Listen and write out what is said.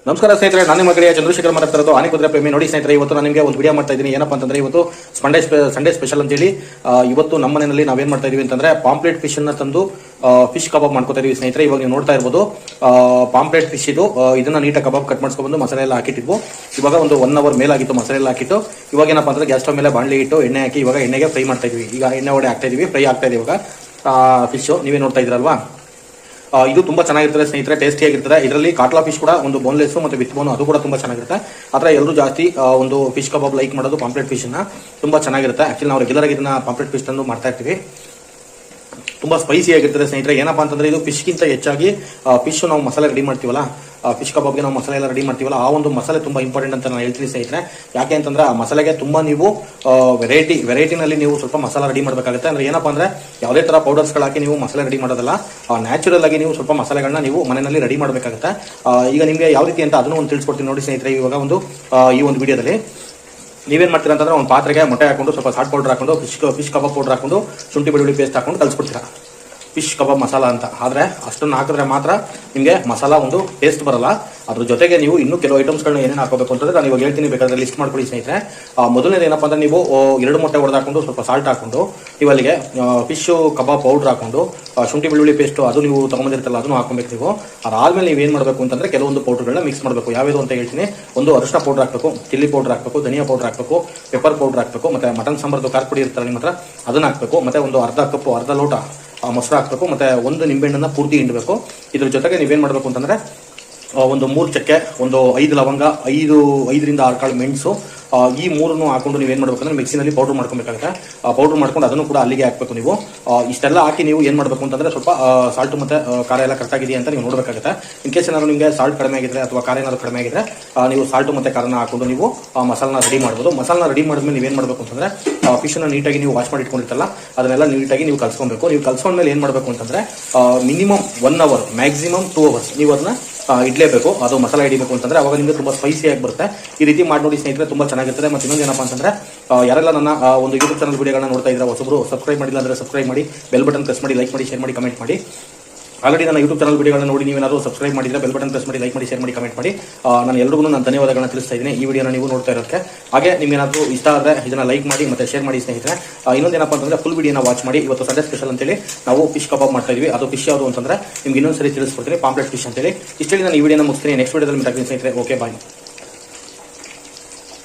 ನಮಸ್ಕಾರ ಸ್ನೇಹಿತರೆ, ನಾನು ನಿಮ್ಮ ಗೆಳೆಯ ಚಂದ್ರಶೇಖರ್ ಮಾತಾಡ್ತಿರೋದು ಆನೆಕುದ್ರೆ ಪ್ರೇಮಿ. ನೋಡಿ ಸ್ನೇಹಿತರೆ, ಇವತ್ತು ನಾನು ನಿಮಗೆ ಒಂದು ವಿಡಿಯೋ ಮಾಡ್ತಾ ಇದ್ದೀನಿ. ಏನಪ್ಪ ಅಂತಂದ್ರೆ ಇವತ್ತು ಸಂಡೇ ಸ್ಪೆಷಲ್ ಅಂತೇಳಿ ಇವತ್ತು ನಮ್ಮ ಮನೆಯಲ್ಲಿ ನಾವೇನ್ ಮಾಡ್ತಾ ಇದೀವಿ ಅಂತಂದ್ರೆ ಪಾಂಪ್ಲೆಟ್ ಫಿಶ್ ಅನ್ನ ತಂದು ಫಿಶ್ ಕಬಾಬ್ ಮಾಡ್ಕೊತಾ ಇದೀವಿ ಸ್ನೇಹಿತರೆ. ಇವಾಗ ನೀವು ನೋಡ್ತಾ ಇರ್ಬೋದು ಪಾಂಪ್ಲೆಟ್ ಫಿಶ್ ಇದು. ಇದನ್ನ ನೀಟಾಗಿ ಕಬಾಬ್ ಕಟ್ ಮಾಡ್ಸ್ಕೊಂಡು ಮಸಾಲೆ ಎಲ್ಲ ಹಾಕಿಟ್ಟಿದ್ವು. ಇವಾಗ ಒಂದು 1 ಅವರ್ ಮೇಲಾಗಿತ್ತು ಮಸಾಲೆ ಎಲ್ಲ ಹಾಕಿಟ್ಟು. ಇವಾಗ ಏನಪ್ಪ ಅಂದ್ರೆ ಗ್ಯಾಸ್ ಸ್ಟವ್ ಮೇಲೆ ಬಾಣಲಿ ಇಟ್ಟು ಎಣ್ಣೆ ಹಾಕಿ ಇವಾಗ ಎಣ್ಣೆಗೆ ಫ್ರೈ ಮಾಡ್ತಾ ಇದೀವಿ. ಈಗ ಎಣ್ಣೆ ಒಡೆ ಹಾಕ್ತಾ ಇದೀವಿ, ಫ್ರೈ ಆಗ್ತಾ ಇದೆ ಇವಾಗ ಫಿಶ್. ನೀವೇ ನೋಡ್ತಾ ಇದ್ರಲ್ವಾ, ಇದು ತುಂಬಾ ಚೆನ್ನಾಗಿರ್ತದೆ ಸ್ನೇಹಿತರೆ, ಟೇಸ್ಟಿ ಆಗಿರ್ತದೆ. ಇದರಲ್ಲಿ ಕಾಟ್ಲಾ ಫಿಶ್ ಕೂಡ ಒಂದು ಬೋನ್ಲೆಸ್ ಮತ್ತೆ ವಿತ್ ಬೋನ್, ಅದು ಕೂಡ ತುಂಬಾ ಚೆನ್ನಾಗಿರುತ್ತೆ. ಆದ್ರೆ ಎಲ್ಲರೂ ಜಾಸ್ತಿ ಒಂದು ಫಿಶ್ ಕಬಾಬ್ ಲೈಕ್ ಮಾಡೋದು ಪಾಂಪ್ಲೆಟ್ ಫಿಶ್ ನ. ತುಂಬಾ ಚೆನ್ನಾಗಿರುತ್ತೆ. ಆಕ್ಚುಲಿ ನಾವು ರೆಗ್ಯುಲರ್ ಆಗಿ ಇದನ್ನ ಪಾಂಪ್ಲೆಟ್ ಫಿಶ್ ತಂದು ಮಾಡ್ತಾ ಇರ್ತೀವಿ. ತುಂಬಾ ಸ್ಪೈಸಿ ಆಗಿರ್ತದೆ ಸ್ನೇಹಿತರೆ. ಏನಪ್ಪಾ ಅಂತಂದ್ರೆ ಇದು ಫಿಶ್ ಗಿಂತ ಹೆಚ್ಚಾಗಿ ಫಿಶ್ ನಾವು ಮಸಾಲೆ ರೆಡಿ ಮಾಡ್ತೀವಲ್ಲ, ಫಿಶ್ ಕಬಾಬ್ಗೆ ನಾವು ಮಸಾಲೆ ಎಲ್ಲ ರೆಡಿ ಮಾಡ್ತೀವಲ್ಲ, ಆ ಒಂದು ಮಸಾಲೆ ತುಂಬಾ ಇಂಪಾರ್ಟೆಂಟ್ ಅಂತ ನಾನು ಹೇಳ್ತೀನಿ ಸ್ನೇಹಿತರೆ. ಯಾಕೆ ಅಂತಂದ್ರೆ ಆ ಮಸಾಲೆಗೆ ತುಂಬಾ ನೀವು ವೆರೈಟಿನಲ್ಲಿ ನೀವು ಸ್ವಲ್ಪ ಮಸಾಲ ರೆಡಿ ಮಾಡಬೇಕಾಗುತ್ತೆ. ಅಂದ್ರೆ ಏನಪ್ಪಾ ಅಂದ್ರೆ ಯಾವುದೇ ತರ ಪೌಡರ್ಸ್ ಹಾಕಿ ನೀವು ಮಸಾಲೆ ರೆಡಿ ಮಾಡೋದಲ್ಲ, ನ್ಯಾಚುರಲ್ ಆಗಿ ನೀವು ಸ್ವಲ್ಪ ಮಸಾಲೆಗಳನ್ನ ನೀವು ಮನೆಯಲ್ಲಿ ರೆಡಿ ಮಾಡಬೇಕಾಗುತ್ತೆ. ಈಗ ನಿಮಗೆ ಯಾವ ರೀತಿ ಅಂತ ಅದನ್ನು ಒಂದು ತಿಳಿಸ್ಕೊಡ್ತೀನಿ ನೋಡಿ ಸ್ನೇಹಿತರೆ. ಇವಾಗ ಈ ಒಂದು ವಿಡಿಯೋದಲ್ಲಿ ನೀವೇನ್ ಮಾಡ್ತೀರಾ ಅಂತಂದ್ರೆ ಒಂದು ಪಾತ್ರೆಗೆ ಮೊಟ್ಟೆ ಹಾಕೊಂಡು ಸ್ವಲ್ಪ ಸಾಲ್ಟ್ ಪೌಡರ್ ಹಾಕೊಂಡು ಫಿಶ್ ಕಬಾಬ್ ಪೌಡರ್ ಹಾಕೊಂಡು ಶುಂಠಿ ಬೆಳ್ಳುಳ್ಳಿ ಪೇಸ್ಟ್ ಹಾಕೊಂಡು ಕಲ್ಸ್ಕೊಡ್ತೀರಾ ಫಿಶ್ ಕಬಾಬ್ ಮಸಾಲ ಅಂತ. ಆದ್ರೆ ಅಷ್ಟನ್ನು ಹಾಕಿದ್ರೆ ಮಾತ್ರ ನಿಮಗೆ ಮಸಾಲ ಒಂದು ಟೇಸ್ಟ್ ಬರಲ್ಲ. ಅದ್ರ ಜೊತೆಗೆ ನೀವು ಇನ್ನೂ ಕೆಲವು ಐಟಮ್ಸ್ಗಳನ್ನ ಏನೇನು ಹಾಕೋಬೇಕು ಅಂತಂದ್ರೆ ನಾನು ಇವಾಗ ಹೇಳ್ತೀನಿ, ಬೇಕಾದ್ರೆ ಲಿಸ್ಟ್ ಮಾಡ್ಕೊಳ್ಳಿ ಸ್ನೇಹಿತರೆ. ಮೊದಲನೇದು ಏನಪ್ಪಾ ಅಂದ್ರೆ ನೀವು 2 ಮೊಟ್ಟೆ ಹೊಡೆದಾಕೊಂಡು ಸ್ವಲ್ಪ ಸಾಲ್ಟ್ ಹಾಕೊಂಡು ನೀವು ಅಲ್ಲಿಗೆ ಫಿಶ್ ಕಬಾಬ್ ಪೌಡರ್ ಹಾಕೊಂಡು ಶುಂಠಿ ಬೆಳ್ಳುಳ್ಳಿ ಪೇಸ್ಟ್ ಅದು ನೀವು ತಗೊಂಡಿರ್ತಲ್ಲ ಅದನ್ನು ಹಾಕೊಬೇಕು ನೀವು. ಅದಾದ್ಮೇಲೆ ನೀವು ಏನ್ ಮಾಡಬೇಕು ಅಂತಂದ್ರೆ ಕೆಲವೊಂದು ಪೌಡರ್ಗಳನ್ನ ಮಿಕ್ಸ್ ಮಾಡಬೇಕು. ಯಾವ್ದು ಅಂತ ಹೇಳ್ತೀನಿ. ಒಂದು ಅರಿಶಿನ ಪೌಡರ್ ಹಾಕಬೇಕು, ಚಿಲ್ಲಿ ಪೌಡರ್ ಹಾಕಬೇಕು, ಧನಿಯಾ ಪೌಡರ್ ಹಾಕಬೇಕು, ಪೆಪ್ಪರ್ ಪೌಡರ್ ಹಾಕಬೇಕು, ಮತ್ತೆ ಮಟನ್ ಸಾಂಬಾರ್ದು ಖಾರ ಪುಡಿ ಇರ್ತಾರೆ ನಿಮ್ಮ ಹತ್ರ, ಅದನ್ನ ಹಾಕಬೇಕು. ಮತ್ತೆ ಒಂದು ಅರ್ಧ ಲೋಟ ಮೊಸರು ಹಾಕಬೇಕು. ಮತ್ತೆ ಒಂದು ನಿಂಬೆಹಣ್ಣನ್ನ ಪೂರ್ತಿ ಹಿಂಡಬೇಕು. ಇದ್ರ ಜೊತೆಗೆ ನೀವೇನ್ ಮಾಡಬೇಕು ಅಂತಂದ್ರೆ ಒಂದು 3 ಚಕ್ಕೆ, ಒಂದು 5 ಲವಂಗ, 5ರಿಂದ 6 ಕಾಳು ಮೆಣಸು, ಈ 3 ಹಾಕೊಂಡು ನೀವೇನ್ ಮಾಡ್ಬೇಕು ಅಂದ್ರೆ ಮಿಕ್ಸಿನಲ್ಲಿ ಪೌಡರ್ ಮಾಡ್ಕೊಬೇಕಾಗುತ್ತೆ. ಪೌಡರ್ ಮಾಡ್ಕೊಂಡು ಅದನ್ನು ಕೂಡ ಅಲ್ಲಿಗೆ ಹಾಕ್ಬೇಕು ನೀವು. ಇಷ್ಟೆಲ್ಲ ಹಾಕಿ ನೀವು ಏನ್ ಮಾಡ್ಬೇಕು ಅಂತಂದ್ರೆ ಸ್ವಲ್ಪ ಸಾಲ್ಟ್ ಮತ್ತೆ ಖಾರ ಎಲ್ಲ ಕರೆಕ್ಟ್ ಆಗಿದೆಯಾ ಅಂತ ನೀವು ನೋಡ್ಬೇಕಾಗುತ್ತೆ. ಇನ್ ಕೇಸ್ ಏನಾದ್ರು ನಿಮಗೆ ಸಾಲ್ಟ್ ಕಡಿಮೆ ಆಗಿದ್ರೆ ಅಥವಾ ಖಾರ ಏನಾದ್ರು ಕಡಿಮೆ ಆಗಿದ್ರೆ ನೀವು ಸಾಲ್ಟ್ ಮತ್ತೆ ಖಾರನ ಹಾಕೊಂಡು ನೀವು ಮಸಾಲನ ರೆಡಿ ಮಾಡ್ಬೋದು. ಮಸಾಲನ ರೆಡಿ ಮಾಡಿದ್ಮೇಲೆ ನೀವೇನ್ ಮಾಡ್ಬೇಕು ಅಂತಂದ್ರೆ ಫಿಶ್ ನ ನೀಟಾಗಿ ನೀವು ವಾಶ್ ಮಾಡಿ ಇಟ್ಕೊಂಡಿರ್ತಲ್ಲ ಅದನ್ನೆಲ್ಲ ನೀಟಾಗಿ ನೀವು ಕಲ್ಸ್ಕೊಬೇಕು. ನೀವು ಕಲ್ಸ್ಕೊಂಡ್ಮೇಲೆ ಏನ್ ಮಾಡ್ಬೇಕು ಅಂತಂದ್ರೆ ಮಿನಿಮಮ್ 1 ಅವರ್, ಮ್ಯಾಕ್ಸಿಮಮ್ 2 ಅವರ್ಸ್ ನೀವು ಅದನ್ನ ಇಡ್ಲೇಬೇಕು. ಅದು ಮಸಾಲೆ ಹಿಡಿಬೇಕು ಅಂತಂದ್ರೆ ಅವಾಗ ನಿಮಗೆ ತುಂಬಾ ಸ್ಪೈಸಿ ಆಗಿ ಬರುತ್ತೆ. ಈ ರೀತಿ ಮಾಡಿ ನೋಡಿ ಸ್ನೇಹಿತರೆ, ತುಂಬಾ ಚೆನ್ನಾಗಿರ್ತದೆ. ಮತ್ತೆ ಇನ್ನೊಂದು ಏನಪ್ಪಾ ಅಂತಂದ್ರೆ ಯಾರೆಲ್ಲ ನನ್ನ ಒಂದು ಯೂಟ್ಯೂಬ್ ಚಾನಲ್ ವಿಡಿಯೋಗಳನ್ನ ನೋಡ್ತಾ ಇದ್ರೆ ಹೊಸಬ್ರು ಸಬ್ಸ್ಕ್ರೈಬ್ ಮಾಡಿಲ್ಲ ಅಂದ್ರೆ ಸಬ್ಸ್ಕ್ರೈಬ್ ಮಾಡಿ, ಬೆಲ್ ಬಟನ್ ಪ್ರೆಸ್ ಮಾಡಿ, ಲೈಕ್ ಮಾಡಿ, ಶೇರ್ ಮಾಡಿ, ಕಮೆಂಟ್ ಮಾಡಿ. ಆಲ್ರೆಡಿ ನನ್ನ ಯೂಟ್ಯೂಬ್ ಚಾನಲ್ ವಿಡಿಯೋಗಳನ್ನ ನೋಡಿ ನೀವೇನಾದ್ರು ಸಬ್ಸ್ಕ್ರೈಬ್ ಮಾಡಿದ್ರೆ ಬೆಲ್ ಬಟನ್ ಪ್ರೆಸ್ ಮಾಡಿ, ಲೈಕ್ ಮಾಡಿ, ಶೇರ್ ಮಾಡಿ, ಕಮೆಂಟ್ ಮಾಡಿ. ನಾನು ಎಲ್ರಿಗೂ ನಾನು ಧನ್ಯವಾದಗಳನ್ನ ತಿಳಿಸ್ತಾ ಇದ್ದೀನಿ ಈ ವಿಡಿಯೋನ ನೀವು ನೋಡ್ತಾ ಇರೋದಕ್ಕೆ. ಹಾಗೆ ನಿಮ್ಗೇನಾದ್ರು ಇಷ್ಟ ಆದ್ರೆ ಇದನ್ನ ಲೈಕ್ ಮಾಡಿ ಮತ್ತೆ ಶೇರ್ ಮಾಡಿ ಸ್ನೇಹಿತರೆ. ಇನ್ನೊಂದೇನಪ್ಪ ಅಂತಂದ್ರೆ ಫುಲ್ ವಿಡಿಯೋನ ವಾಚ್ ಮಾಡಿ. ಇವತ್ತು ಸಂಡೇ ಸ್ಪೆಷಲ್ ಅಂತೇಳಿ ನಾವು ಫಿಶ್ ಕಬಾಬ್ ಮಾಡ್ತಾ ಇದೀವಿ. ಅದು ಫಿಶ್ ಯಾವುದು ಅಂತಂದ್ರೆ ನಿಮ್ಗೆ ಇನ್ನೊಂದ್ಸರಿ ತಿಳಿಸ್ಕೊಡ್ತೀನಿ, ಪಾಂಪ್ಲೆಟ್ ಫಿಶ್ ಅಂತೇಳಿ. ಇಷ್ಟೇಳಿ ನಾನು ಈ ವಿಡಿಯೋನ ಮುಗಿಸ್ತೀನಿ. ನೆಕ್ಸ್ಟ್ ವಿಡಿಯೋದಲ್ಲಿ ಮಾತಾಡ್ತೀನಿ ಸ್ನೇಹಿತರೆ. ಓಕೆ, ಬಾಯ್.